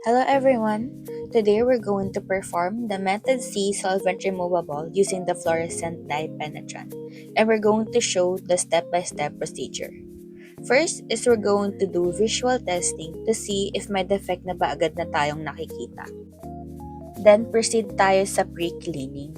Hello everyone! Today we're going to perform the Method C solvent removable using the fluorescent dye penetrant, and we're going to show the step-by-step procedure. First is we're going to do visual testing to see if may defect na ba agad na tayong nakikita. Then proceed tayo sa pre-cleaning.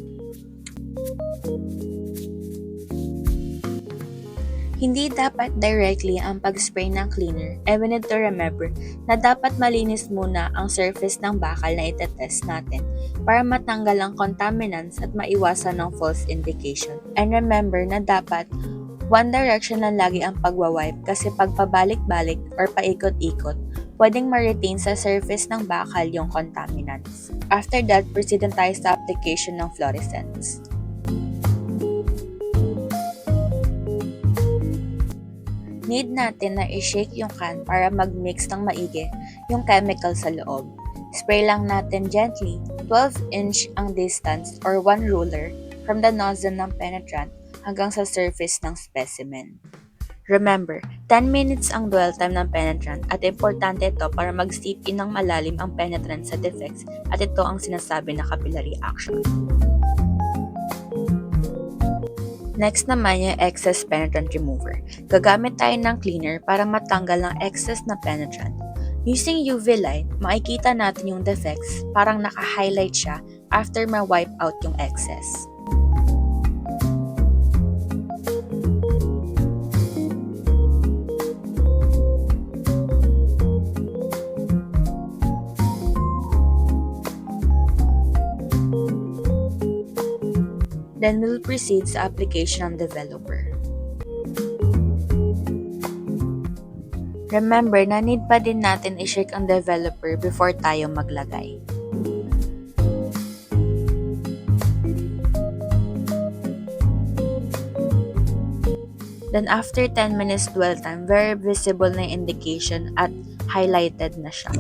Hindi dapat directly ang pag-spray ng cleaner, and we need to remember na dapat malinis muna ang surface ng bakal na itetest natin para matanggal ang contaminants at maiwasan ng false indication. And remember na dapat one direction lang lagi ang pagwawipe kasi pag pabalik-balik or paikot-ikot, pwedeng ma-retain sa surface ng bakal yung contaminants. After that, proceed tayo sa application ng fluorescents. Need natin na i-shake yung can para mag-mix ng maigi yung chemical sa loob. Spray lang natin gently, 12-inch ang distance or 1 ruler from the nozzle ng penetrant hanggang sa surface ng specimen. Remember, 10 minutes ang dwell time ng penetrant at importante ito para mag-seep in ng malalim ang penetrant sa defects at ito ang sinasabi na capillary action. Next naman yung excess penetrant remover. Gagamit tayo ng cleaner para matanggal ang excess na penetrant. Using UV light, makikita natin yung defects, parang naka-highlight siya after ma-wipe out yung excess. Then we'll proceed sa application ng developer. Remember na need pa din natin i-shake ang developer before tayo maglagay. Then after 10 minutes dwell time, very visible na yung indication at highlighted na siya.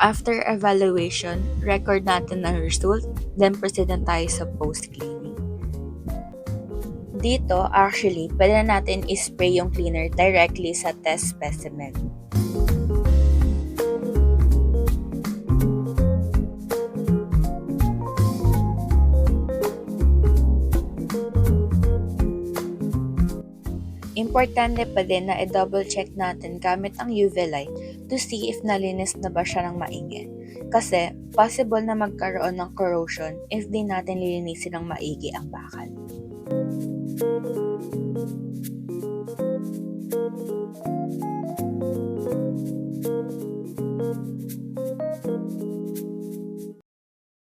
After evaluation, record natin ang result, then proceed na tayo sa post-cleaning. Dito, actually, pwede na natin i-spray yung cleaner directly sa test specimen. Importante pa din na i-double check natin gamit ang UV light to see if nalinis na ba siya ng maigi. Kasi possible na magkaroon ng corrosion if di natin lilinisin ng maigi ang bakal.